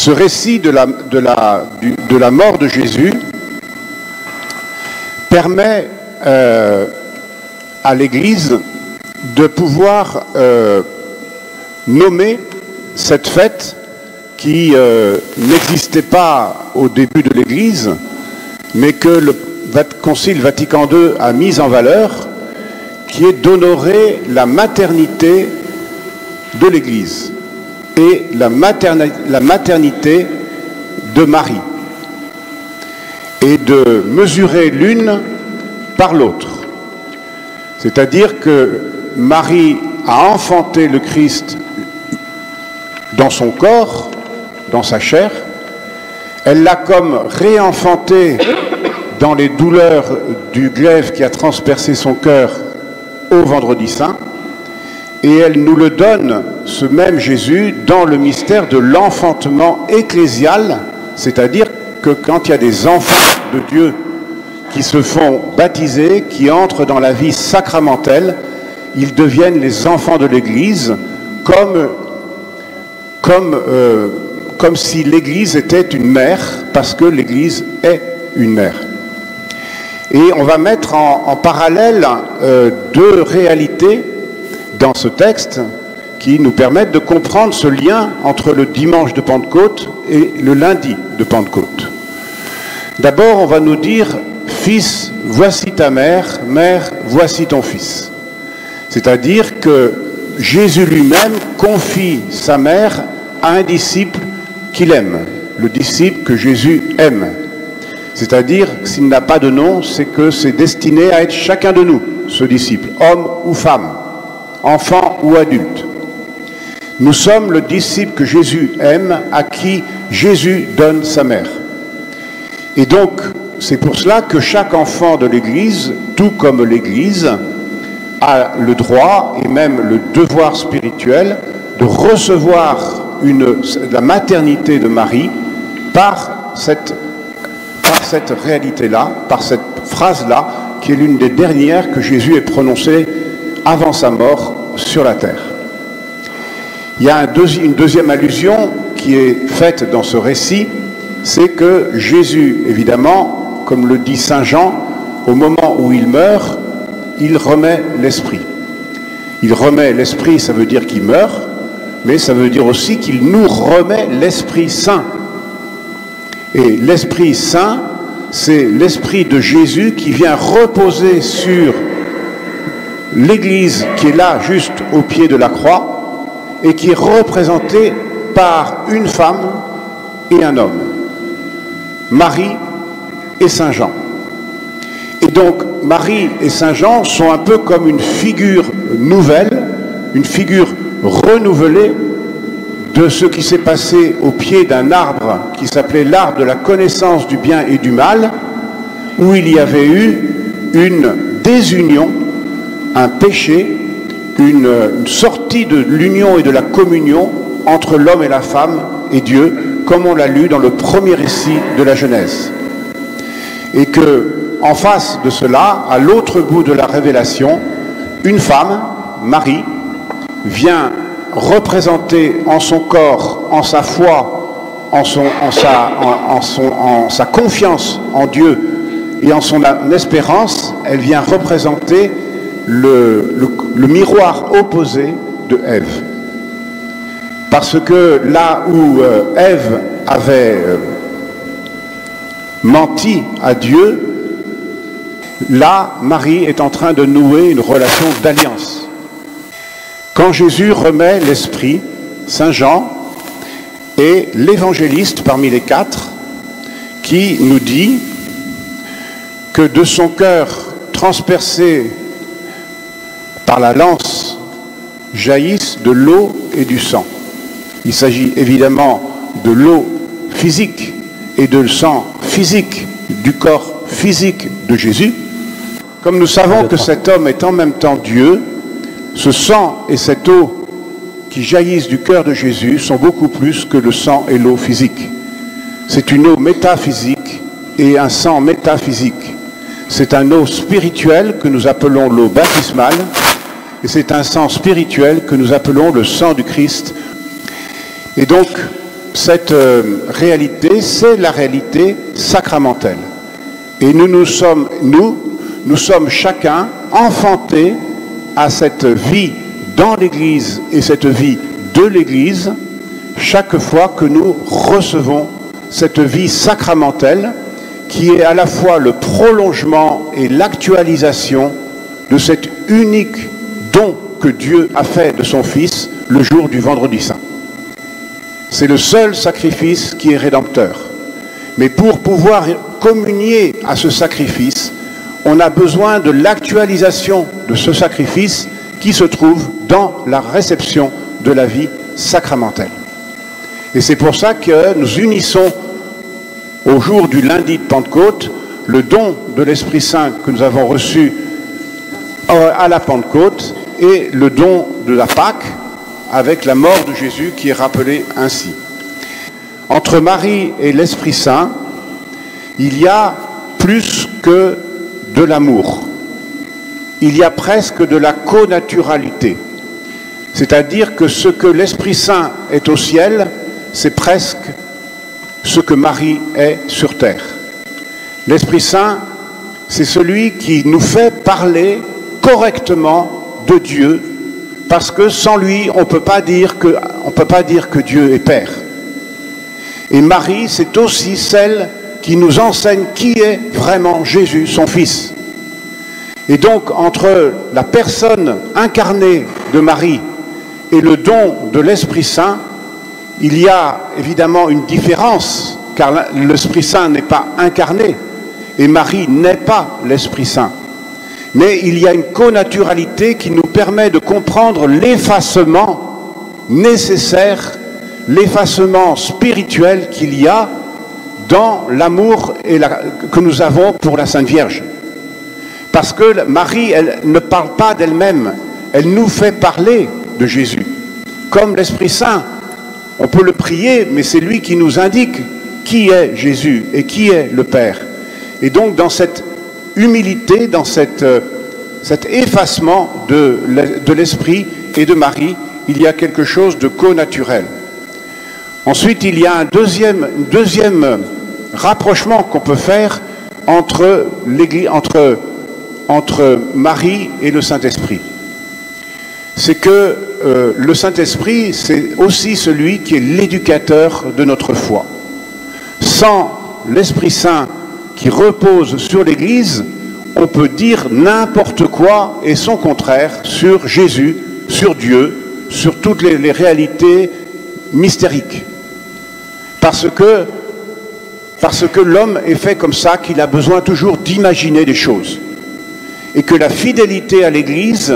Ce récit de la mort de Jésus permet à l'Église de pouvoir nommer cette fête qui n'existait pas au début de l'Église, mais que le Concile Vatican II a mise en valeur, qui est d'honorer la maternité de l'Église et la maternité de Marie, et de mesurer l'une par l'autre. C'est-à-dire que Marie a enfanté le Christ dans son corps, dans sa chair, elle l'a comme réenfanté dans les douleurs du glaive qui a transpercé son cœur au Vendredi Saint, et elle nous le donne, ce même Jésus, dans le mystère de l'enfantement ecclésial, c'est-à-dire que quand il y a des enfants de Dieu qui se font baptiser, qui entrent dans la vie sacramentelle, ils deviennent les enfants de l'Église, comme si l'Église était une mère, parce que l'Église est une mère. Et on va mettre en parallèle deux réalités dans ce texte qui nous permettent de comprendre ce lien entre le dimanche de Pentecôte et le lundi de Pentecôte. D'abord, on va nous dire « Fils, voici ta mère, mère, voici ton fils ». C'est-à-dire que Jésus lui-même confie sa mère à un disciple qu'il aime, le disciple que Jésus aime. C'est-à-dire, s'il n'a pas de nom, c'est que c'est destiné à être chacun de nous, ce disciple, homme ou femme, enfant ou adulte. Nous sommes le disciple que Jésus aime, à qui Jésus donne sa mère. Et donc, c'est pour cela que chaque enfant de l'Église, tout comme l'Église, a le droit et même le devoir spirituel de recevoir la maternité de Marie par cette réalité-là, par cette phrase-là, qui est l'une des dernières que Jésus ait prononcée avant sa mort sur la terre. Il y a une deuxième allusion qui est faite dans ce récit, c'est que Jésus, évidemment, comme le dit saint Jean, au moment où il meurt, il remet l'esprit. Il remet l'esprit, ça veut dire qu'il meurt, mais ça veut dire aussi qu'il nous remet l'Esprit Saint. Et l'Esprit Saint, c'est l'Esprit de Jésus qui vient reposer sur l'Église qui est là, juste au pied de la croix, et qui est représentée par une femme et un homme, Marie et Saint Jean. Et donc, Marie et Saint Jean sont un peu comme une figure nouvelle, une figure renouvelée de ce qui s'est passé au pied d'un arbre qui s'appelait l'arbre de la connaissance du bien et du mal, où il y avait eu une désunion, un péché, une sortie de l'union et de la communion entre l'homme et la femme et Dieu, comme on l'a lu dans le premier récit de la Genèse. Et que, en face de cela, à l'autre bout de la révélation, une femme, Marie, vient représenter en son corps, en sa foi, en sa confiance en Dieu et en son espérance, elle vient représenter le miroir opposé de Ève. Parce que là où Ève avait menti à Dieu, là, Marie est en train de nouer une relation d'alliance. Quand Jésus remet l'Esprit, Saint Jean est l'évangéliste parmi les quatre qui nous dit que de son cœur transpercé par la lance jaillissent de l'eau et du sang. Il s'agit évidemment de l'eau physique et de le sang physique du corps physique de Jésus. Comme nous savons que cet homme est en même temps Dieu, ce sang et cette eau qui jaillissent du cœur de Jésus sont beaucoup plus que le sang et l'eau physique. C'est une eau métaphysique et un sang métaphysique. C'est un eau spirituelle que nous appelons l'eau baptismale et c'est un sang spirituel que nous appelons le sang du Christ. Et donc, cette réalité, c'est la réalité sacramentelle. Et nous sommes chacun enfantés à cette vie dans l'Église et cette vie de l'Église chaque fois que nous recevons cette vie sacramentelle qui est à la fois le prolongement et l'actualisation de cet unique don que Dieu a fait de son Fils le jour du Vendredi Saint. C'est le seul sacrifice qui est rédempteur. Mais pour pouvoir communier à ce sacrifice, on a besoin de l'actualisation de ce sacrifice qui se trouve dans la réception de la vie sacramentelle. Et c'est pour ça que nous unissons au jour du lundi de Pentecôte le don de l'Esprit Saint que nous avons reçu à la Pentecôte et le don de la Pâque avec la mort de Jésus qui est rappelé ainsi. Entre Marie et l'Esprit Saint, il y a plus que de l'amour. Il y a presque de la connaturalité. C'est-à-dire que ce que l'Esprit Saint est au ciel, c'est presque ce que Marie est sur terre. L'Esprit Saint, c'est celui qui nous fait parler correctement de Dieu, parce que sans lui, on ne peut pas dire que Dieu est Père. Et Marie, c'est aussi celle qui nous enseigne qui est vraiment Jésus, son Fils. Et donc, entre la personne incarnée de Marie et le don de l'Esprit Saint, il y a évidemment une différence, car l'Esprit Saint n'est pas incarné, et Marie n'est pas l'Esprit Saint. Mais il y a une connaturalité qui nous permet de comprendre l'effacement nécessaire, l'effacement spirituel qu'il y a dans l'amour que nous avons pour la Sainte Vierge. Parce que Marie, elle ne parle pas d'elle-même, elle nous fait parler de Jésus. Comme l'Esprit Saint, on peut le prier, mais c'est lui qui nous indique qui est Jésus et qui est le Père. Et donc dans cette humilité, dans cet effacement de l'Esprit et de Marie, il y a quelque chose de connaturel. Ensuite, il y a un deuxième rapprochement qu'on peut faire entre Marie et le Saint-Esprit. C'est que le Saint-Esprit, c'est aussi celui qui est l'éducateur de notre foi. Sans l'Esprit Saint qui repose sur l'Église, on peut dire n'importe quoi et son contraire sur Jésus, sur Dieu, sur toutes les réalités mystériques. Parce que l'homme est fait comme ça, qu'il a besoin toujours d'imaginer des choses. Et que la fidélité à l'Église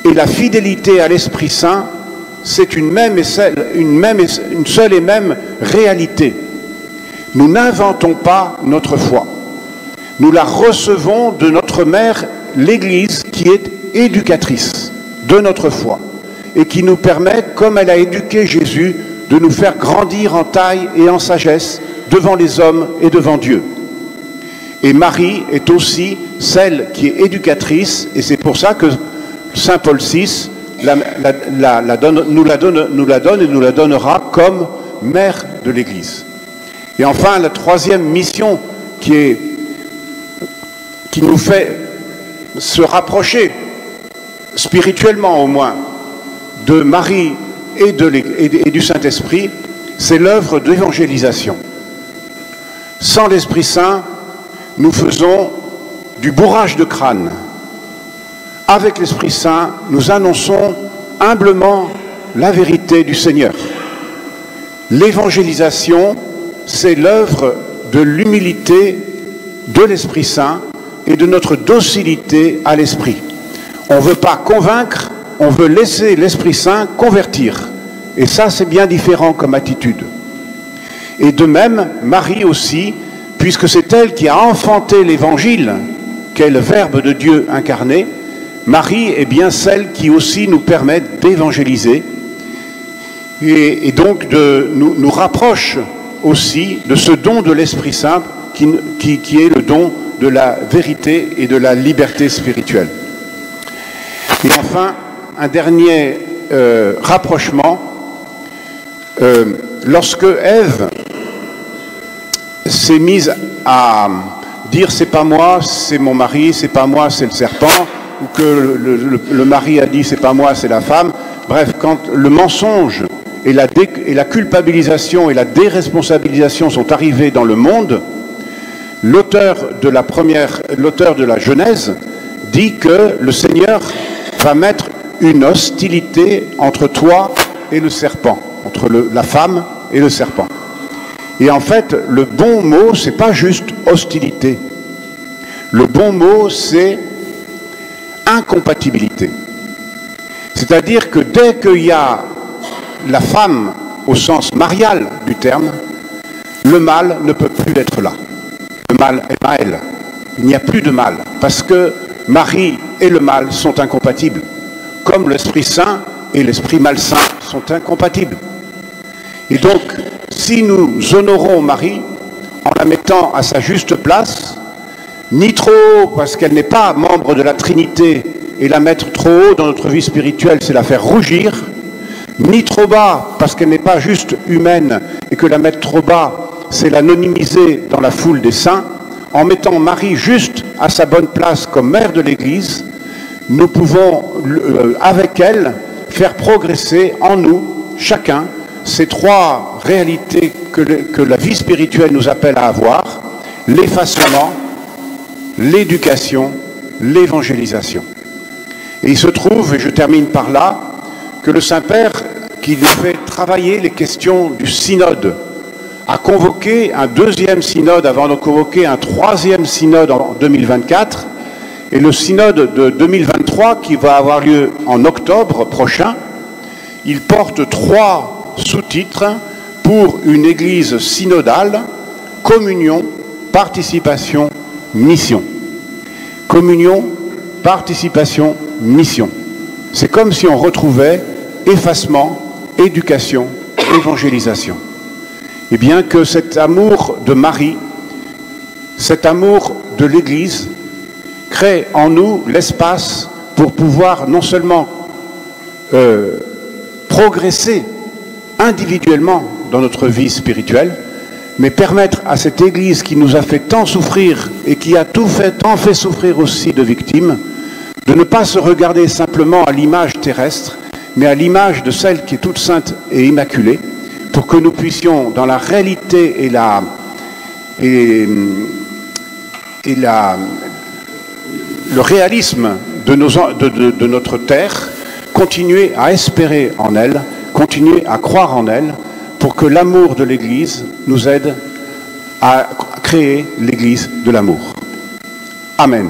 et la fidélité à l'Esprit Saint, c'est une seule et même réalité. Nous n'inventons pas notre foi. Nous la recevons de notre mère, l'Église, qui est éducatrice de notre foi et qui nous permet, comme elle a éduqué Jésus, de nous faire grandir en taille et en sagesse devant les hommes et devant Dieu. Et Marie est aussi celle qui est éducatrice, et c'est pour ça que Saint Paul VI nous la donne et nous la donnera comme mère de l'Église. Et enfin, la troisième mission qui nous fait se rapprocher, spirituellement au moins, de Marie et du Saint-Esprit, c'est l'œuvre d'évangélisation. Sans l'Esprit Saint, nous faisons du bourrage de crâne. Avec l'Esprit Saint, nous annonçons humblement la vérité du Seigneur. L'évangélisation, c'est l'œuvre de l'humilité de l'Esprit Saint et de notre docilité à l'Esprit. On ne veut pas convaincre, on veut laisser l'Esprit Saint convertir. Et ça, c'est bien différent comme attitude. Et de même, Marie aussi, puisque c'est elle qui a enfanté l'Évangile, qu'est le Verbe de Dieu incarné, Marie est bien celle qui aussi nous permet d'évangéliser et donc nous rapproche aussi de ce don de l'Esprit Saint qui est le don de la vérité et de la liberté spirituelle. Et enfin, un dernier rapprochement, lorsque Ève s'est mise à dire c'est pas moi, c'est mon mari, c'est pas moi, c'est le serpent, ou que le mari a dit c'est pas moi, c'est la femme, bref, quand le mensonge et la culpabilisation et la déresponsabilisation sont arrivés dans le monde, l'auteur de la Genèse dit que le Seigneur va mettre une hostilité entre toi et le serpent, entre la femme et le serpent. Et en fait, le bon mot, c'est pas juste hostilité. Le bon mot, c'est incompatibilité. C'est-à-dire que dès qu'il y a la femme au sens marial du terme, le mal ne peut plus être là. Le mal est Maël. Il n'y a plus de mal, parce que Marie et le mal sont incompatibles, comme l'Esprit Saint et l'Esprit malsain sont incompatibles. Et donc, si nous honorons Marie en la mettant à sa juste place, ni trop haut parce qu'elle n'est pas membre de la Trinité, et la mettre trop haut dans notre vie spirituelle, c'est la faire rougir, ni trop bas parce qu'elle n'est pas juste humaine et que la mettre trop bas, c'est l'anonymiser dans la foule des saints, en mettant Marie juste à sa bonne place comme mère de l'Église, nous pouvons, avec elle, faire progresser en nous, chacun, ces trois réalités que la vie spirituelle nous appelle à avoir: l'effacement, l'éducation, l'évangélisation. Et il se trouve, et je termine par là, que le Saint-Père, qui nous fait travailler les questions du synode, a convoqué un deuxième synode avant de convoquer un troisième synode en 2024, et le synode de 2023, qui va avoir lieu en octobre prochain, il porte 3 sous-titres pour une Église synodale: communion, participation, mission. Communion, participation, mission. C'est comme si on retrouvait effacement, éducation, évangélisation. Et bien que cet amour de Marie, cet amour de l'Église, crée en nous l'espace pour pouvoir non seulement progresser individuellement dans notre vie spirituelle, mais permettre à cette Église qui nous a fait tant souffrir et qui a tant fait souffrir aussi de victimes, de ne pas se regarder simplement à l'image terrestre, mais à l'image de celle qui est toute sainte et immaculée, pour que nous puissions, dans la réalité le réalisme de notre terre, continuer à espérer en elle, continuer à croire en elle, pour que l'amour de l'Église nous aide à créer l'Église de l'amour. Amen.